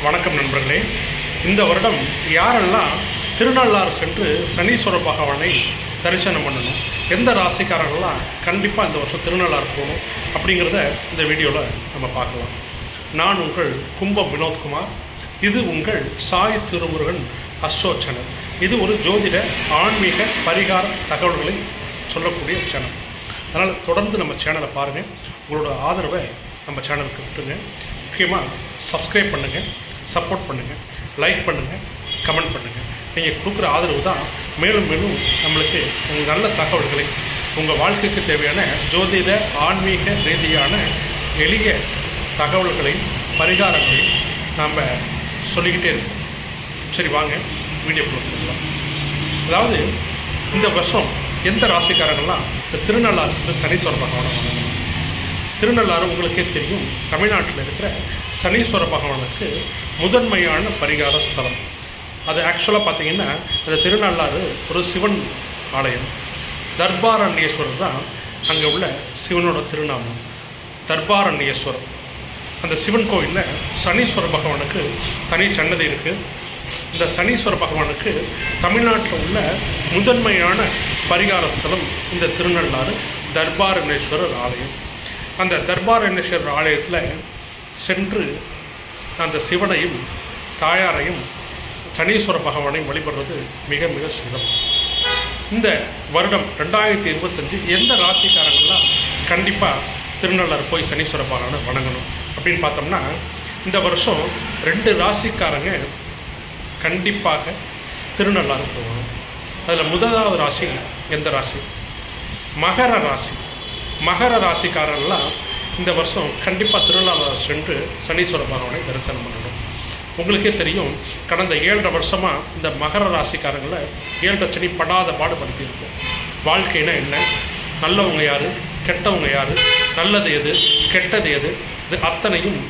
வணக்கம் நண்பர்களே. இந்த வருடம் யாரெல்லாம் திருநள்ளாறு சென்று சனீஸ்வர பகவானை தரிசனம் பண்ணணும், எந்த ராசிக்காரர்கள்லாம் கண்டிப்பாக இந்த வருஷம் திருநள்ளாறு போகணும் அப்படிங்கிறத இந்த வீடியோவில் நம்ம பார்க்கலாம். நான் உங்கள் கும்பம் வினோத்குமார். இது உங்கள் சாய் திருமுருகன் அஸ்ட்ரோ சேனல். இது ஒரு ஜோதிட ஆன்மீக பரிகார தகவல்களை சொல்லக்கூடிய சேனல். அதனால் தொடர்ந்து நம்ம சேனலை பாருங்கள். உங்களோட ஆதரவை நம்ம சேனலுக்கு விட்டுருங்க. முக்கியமாக சப்ஸ்கிரைப் பண்ணுங்கள், சப்போர்ட் பண்ணுங்கள், லைக் பண்ணுங்கள், கமெண்ட் பண்ணுங்கள். நீங்கள் கொடுக்குற ஆதரவு தான் மேலும் மேலும் நம்மளுக்கு நல்ல தகவல்களை, உங்கள் வாழ்க்கைக்கு தேவையான ஜோதிட ஆன்மீக ரீதியான எளிய தகவல்களை பரிகாரங்களை நாம் சொல்லிக்கிட்டே இருக்கோம். சரி, வாங்க வீடியோக்குள்ள போகலாம். அதாவது இந்த வருஷம் எந்த ராசிக்காரங்கள்லாம் இந்த திருநள்ளாறு சனீஸ்வர பகவானை வணங்கணும். திருநள்ளாறு உங்களுக்கே தெரியும், தமிழ்நாட்டில் இருக்கிற சனீஸ்வர பகவானுக்கு முதன்மையான பரிகார ஸ்தலம். அது ஆக்சுவலாக பார்த்தீங்கன்னா அந்த திருநள்ளாறு ஒரு சிவன் ஆலயம். தர்பாரண்யேஸ்வரர் தான் அங்கே உள்ள சிவனோட திருநாமம், தர்பாரண்யேஸ்வரர். அந்த சிவன் கோயிலில் சனீஸ்வர பகவானுக்கு தனி சன்னதி இருக்குது. இந்த சனீஸ்வர பகவானுக்கு தமிழ்நாட்டில் உள்ள முதன்மையான பரிகார ஸ்தலம் இந்த திருநள்ளாறு தர்பாரண்யேஸ்வரர் ஆலயம். அந்த தர்பாரண்யேஸ்வரர் ஆலயத்தில் சென்று அந்த சிவனையும் தாயாரையும் சனீஸ்வர பகவானையும் வழிபடுறது மிக மிக சிறப்பு. இந்த வருடம் 2025 எந்த ராசிக்காரங்கள்லாம் கண்டிப்பாக திருநள்ளாறு போய் சனீஸ்வர பகவானை வணங்கணும் அப்படின்னு பார்த்தோம்னா, இந்த வருஷம் 2 ராசிக்காரங்க கண்டிப்பாக திருநள்ளாறு போகணும். அதில் முதலாவது ராசி எந்த ராசி? மகர ராசி. மகர ராசிக்காரர்கள்லாம் இந்த வருஷம் கண்டிப்பாக திருநள்ளாறு சென்று சனீஸ்வர பகவானை தரிசனம் பண்ணணும். உங்களுக்கே தெரியும், கடந்த 7.5 வருஷமாக இந்த மகர ராசிக்காரங்களை 7 சனி படாத பாடுபடுத்தியிருக்கும். வாழ்க்கைனா என்ன, நல்லவங்க யார், கெட்டவங்க யார், நல்லது எது, கெட்டது எது, இது அத்தனையும்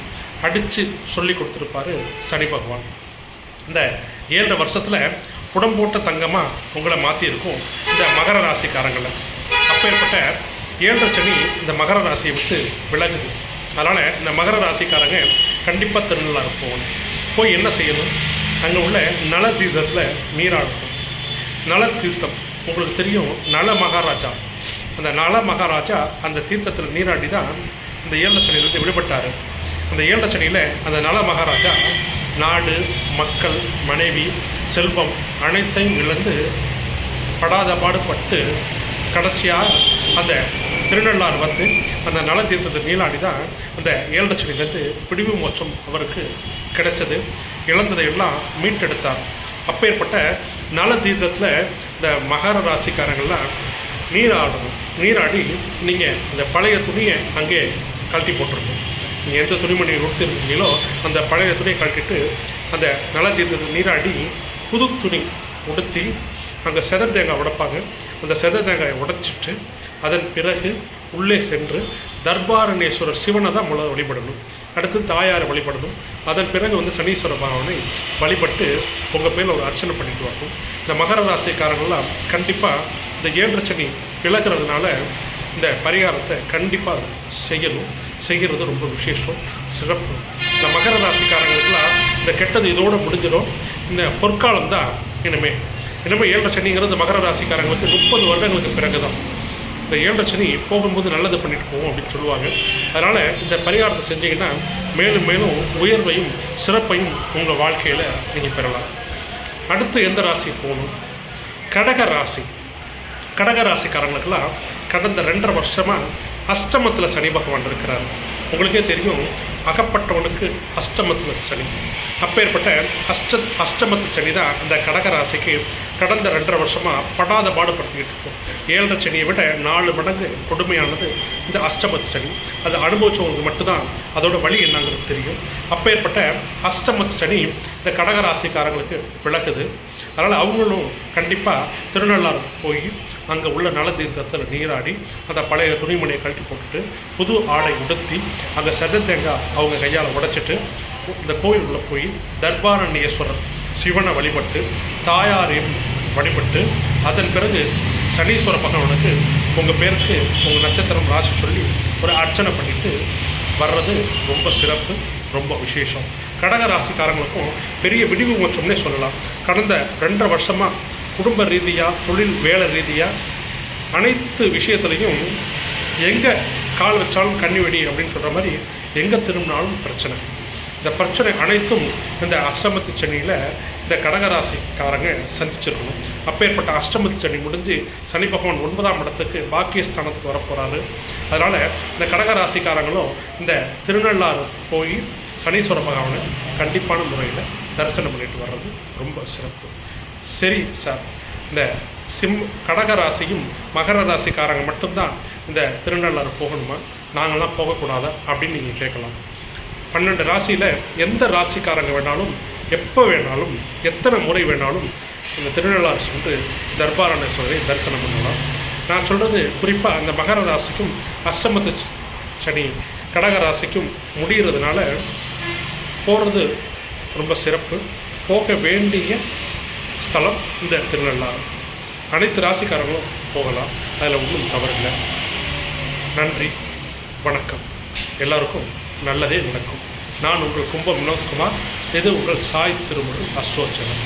அடித்து சொல்லி கொடுத்துருப்பாரு சனி பகவான். இந்த 7 வருஷத்தில் புடம்போட்ட தங்கமாக உங்களை மாற்றியிருக்கும் இந்த மகர ராசிக்காரங்களை. அப்பேற்பட்ட 7 சனி இந்த மகர ராசியை விட்டு விலகுது. அதனால் இந்த மகர ராசிக்காரங்க கண்டிப்பாக திருநள்ளாறு போகணும். போய் என்ன செய்யணும், அங்கே உள்ள நல தீர்த்தத்தில் நீராடணும். நல தீர்த்தம் உங்களுக்கு தெரியும், நல மகாராஜா. அந்த நல மகாராஜா அந்த தீர்த்தத்தில் நீராடி தான் இந்த 7 சனியிலிருந்து விடுபட்டார். அந்த 7 சனியில் அந்த நல மகாராஜா நாடு, மக்கள், மனைவி, செல்வம் அனைத்தையும் இழந்து படாத பாடுபட்டு கடைசியாக அந்த திருநள்ளாறு வந்து அந்த நல தீர்த்தத்தை நீராடி தான் அந்த 7 சனியிலேருந்து பிடிவு மோட்சம் அவருக்கு கிடைச்சது. இழந்ததை எல்லாம் மீட்டெடுத்தார். அப்பேற்பட்ட நல தீர்த்தத்தில் இந்த மகர ராசிக்காரங்கள்லாம் நீராடணும். நீராடி நீங்கள் அந்த பழைய துணியை அங்கே கழட்டி போட்டிருக்கணும். நீங்கள் எந்த துணிமணியை உடுத்திருக்கீங்களோ அந்த பழைய துணியை கழட்டிட்டு அந்த நல தீர்த்தத்தை நீராடி புது துணி உடுத்தி அங்கே செத தேங்காய் உடைப்பாங்க. அந்த செத தேங்காயை உடைச்சிட்டு அதன் பிறகு உள்ளே சென்று தர்பாரண்யேஸ்வரர் சிவனை தான் முதல்ல வழிபடணும். அடுத்து தாயாரை வழிபடணும். அதன் பிறகு சனீஸ்வர பகவானை வழிபட்டு உங்கள் பேரில் ஒரு அர்ச்சனை பண்ணிட்டு வரணும். இந்த மகர ராசிக்காரங்கள்லாம் கண்டிப்பாக இந்த 7 சனி விலகிறதுனால இந்த பரிகாரத்தை கண்டிப்பாக செய்யணும். செய்கிறது ரொம்ப விசேஷம், சிறப்பு. இந்த மகர ராசிக்காரங்களுக்கெல்லாம் இந்த கெட்டது இதோடு முடிஞ்சிடும். இந்த பொற்காலம் தான் இனிமேல் 7 சனிங்கிறது மகர ராசிக்காரங்களுக்கு 30 வருடங்களுக்கு பிறகு தான். இந்த 7 சனி போகும்போது நல்லது பண்ணிட்டு போவோம் அப்படின்னு சொல்லுவாங்க. அதனால் இந்த பரிகாரத்தை செஞ்சீங்கன்னா மேலும் மேலும் உயர்வையும் சிறப்பையும் உங்கள் வாழ்க்கையில் நீங்கள் பெறலாம். அடுத்து எந்த ராசி போகணும்? கடக ராசி. கடக ராசிக்காரங்களுக்கெல்லாம் கடந்த 2.5 வருஷமாக அஷ்டமத்தில் சனி பகவான் இருக்கிறார். உங்களுக்கே தெரியும், அகப்பட்டவனுக்கு அஷ்டமத்தில் சனி. அப்பேற்பட்ட அஷ்டமத்து சனி தான் அந்த கடக ராசிக்கு கடந்த 2.5 வருஷமாக படாத பாடுபடுத்திக்கிட்டு இருக்கும். 7 சனியை விட 4 மடங்கு கொடுமையானது இந்த அஷ்டமத்து சனி. அது அனுபவிச்சவங்களுக்கு மட்டும்தான் அதோட வழி என்னங்கிறது தெரியும். அப்பேற்பட்ட அஷ்டமத்து சனி இந்த கடக ராசிக்காரங்களுக்கு விளக்குது. அதனால் அவங்களும் கண்டிப்பாக திருநள்ளாறு போய் அங்கே உள்ள நல தீர்த்தத்தில் நீராடி அந்த பழைய துணிமணியை கழட்டி போட்டுட்டு புது ஆடை உடுத்தி அங்கே செத தேங்காய் அவங்க கையால் உடைச்சிட்டு இந்த கோயிலுக்குள்ளே போய் தர்பாரண்யேஸ்வரர் சிவனை வழிபட்டு தாயாரையும் வழிபட்டு அதன் பிறகு சனீஸ்வர பகவானுக்கு உங்கள் பேருக்கு உங்கள் நட்சத்திரம் ராசி சொல்லி ஒரு அர்ச்சனை பண்ணிட்டு வர்றது ரொம்ப சிறப்பு, ரொம்ப விசேஷம். கடக ராசிக்காரங்களுக்கும் பெரிய விடிவு மோட்சம்னே சொல்லலாம். கடந்த 2.5 வருஷமாக குடும்ப ரீதியாக, தொழில் வேலை ரீதியாக அனைத்து விஷயத்துலையும் எங்கே கால் வச்சாலும் கண்ணி வெடி அப்படின்னு சொல்கிற மாதிரி எங்கே திரும்பினாலும் பிரச்சனை. இந்த பிரச்சனை அனைத்தும் இந்த அஷ்டமத்து சனியில் இந்த கடகராசிக்காரங்க சந்திச்சிருக்கணும். அப்பேற்பட்ட அஷ்டமத்து சனி முடிஞ்சு சனி பகவான் 9ஆம் இடத்துக்கு பாக்கியஸ்தானத்துக்கு வரப்போகிறாரு. அதனால் இந்த கடகராசிக்காரங்களும் இந்த திருநள்ளாறு போய் சனீஸ்வர பகவானை கண்டிப்பான முறையில் தரிசனம் பண்ணிட்டு வர்றது ரொம்ப சிறப்பு. சரி சார், இந்த கடகராசியும் மகர ராசிக்காரங்க மட்டும்தான் இந்த திருநள்ளாறு போகணுமா, நாங்கள்லாம் போகக்கூடாதா அப்படின்னு நீங்கள் கேட்கலாம். 12 ராசியில் எந்த ராசிக்காரங்க வேணாலும் எப்போ வேணாலும் எத்தனை முறை வேணாலும் இந்த திருநள்ளாறு சென்று தர்பாரணேஸ்வரரை தரிசனம் பண்ணலாம். நான் சொல்கிறது குறிப்பாக அந்த மகர ராசிக்கும் அஷ்டமத்து சனி கடக ராசிக்கும் முடிகிறதுனால போகிறது ரொம்ப சிறப்பு. போக வேண்டிய ஸ்தலம் இந்த திருநள்ளாறு. அனைத்து ராசிக்காரங்களும் போகலாம், அதில் ஒன்றும் தவறில்லை. நன்றி, வணக்கம். எல்லாருக்கும் நல்லதே நடக்கும். நான் உங்கள் கும்பம் வினோத்குமார். இது உங்கள் சாய் திருமுறை அஸ்ட்ரோச்சனம்.